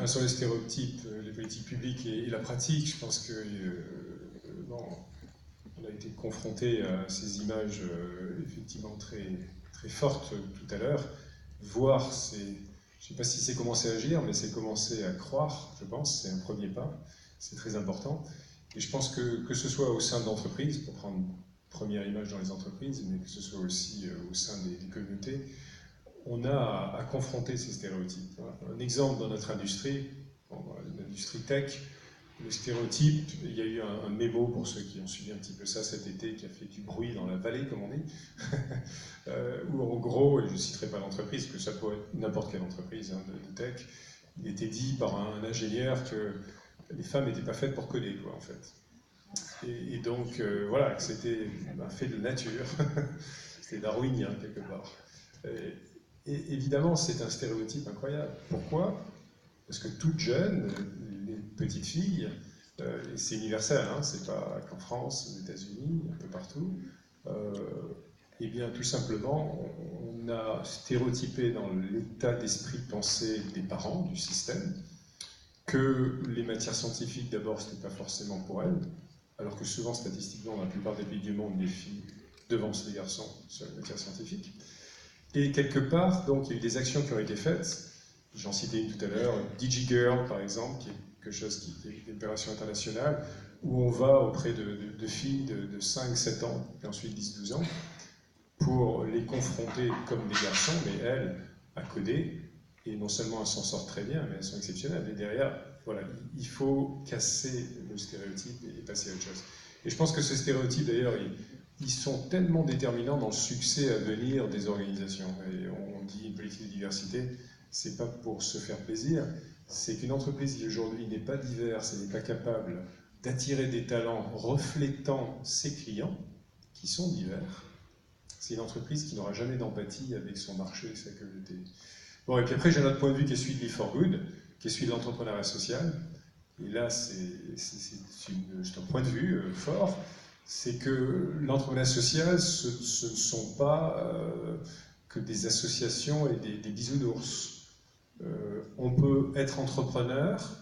enfin, sur les stéréotypes, les politiques publiques et la pratique, je pense que bon, on a été confronté à ces images effectivement très, très fortes tout à l'heure. Voir, je ne sais pas si c'est commencer à agir, mais c'est commencer à croire, je pense, c'est un premier pas, c'est très important. Et je pense que ce soit au sein d'entreprises, pour prendre une première image dans les entreprises, mais que ce soit aussi au sein des communautés, on a à confronter ces stéréotypes. Un exemple dans notre industrie, l'industrie tech, le stéréotype, il y a eu un mémo pour ceux qui ont suivi un petit peu ça cet été, qui a fait du bruit dans la vallée, comme on dit, où en gros, et je ne citerai pas l'entreprise, que ça peut être n'importe quelle entreprise de tech, il était dit par un ingénieur que les femmes n'étaient pas faites pour coder, quoi, en fait. Et donc, voilà, que c'était un fait de nature, c'était darwinien, quelque part. Et évidemment, c'est un stéréotype incroyable. Pourquoi? Parce que toutes jeunes, les petites filles, c'est universel, hein, c'est pas qu'en France, aux États-Unis, un peu partout, et bien tout simplement, on a stéréotypé dans l'état d'esprit de pensée des parents, du système, que les matières scientifiques, d'abord, c'était pas forcément pour elles, alors que souvent, statistiquement, dans la plupart des pays du monde, les filles devancent les garçons sur les matières scientifiques. Et quelque part, donc, il y a eu des actions qui ont été faites. J'en citais une tout à l'heure, DigiGirl, par exemple, qui est quelque chose qui est une opération internationale, où on va auprès de filles de 5-7 ans, et ensuite 10-12 ans, pour les confronter comme des garçons, mais elles, à coder. Et non seulement elles s'en sortent très bien, mais elles sont exceptionnelles. Et derrière, voilà, il faut casser le stéréotype et passer à autre chose. Et je pense que ce stéréotype, d'ailleurs, ils sont tellement déterminants dans le succès à venir des organisations. Et on dit une politique de diversité, c'est pas pour se faire plaisir, c'est qu'une entreprise qui aujourd'hui n'est pas diverse et n'est pas capable d'attirer des talents reflétant ses clients, qui sont divers, c'est une entreprise qui n'aura jamais d'empathie avec son marché et sa communauté. Bon, et puis après, j'ai un autre point de vue qui est celui de Live4Good, qui est celui de l'entrepreneuriat social. Et là, c'est un point de vue fort, c'est que l'entrepreneuriat social, ce ne sont pas que des associations et des bisounours. On peut être entrepreneur,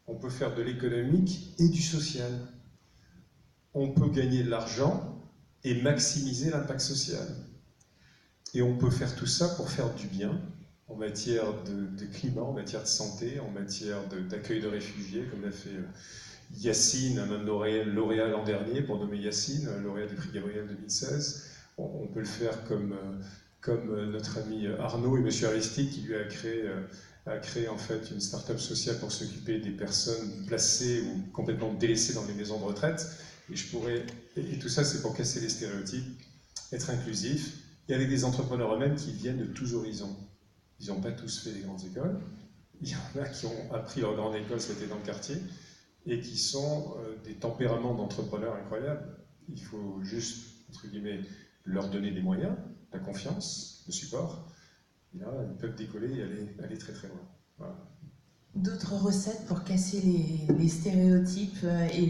on peut faire de l'économique et du social. On peut gagner de l'argent et maximiser l'impact social. Et on peut faire tout ça pour faire du bien, en matière de climat, en matière de santé, en matière d'accueil de réfugiés, comme l'a fait Yacine, un lauréat l'an dernier, pour nommer Yacine, lauréat du prix Gabriel 2016. On peut le faire comme notre ami Arnaud et M. Aristide, qui lui a créé en fait une start-up sociale pour s'occuper des personnes placées ou complètement délaissées dans les maisons de retraite. Et tout ça, c'est pour casser les stéréotypes, être inclusif, et avec des entrepreneurs eux-mêmes qui viennent de tous horizons. Ils n'ont pas tous fait des grandes écoles. Il y en a qui ont appris leur grande école, c'était dans le quartier, et qui sont des tempéraments d'entrepreneurs incroyables. Il faut juste, entre guillemets, leur donner des moyens, la confiance, le support. Et là, ils peuvent décoller et aller très très loin. Voilà. D'autres recettes pour casser les stéréotypes et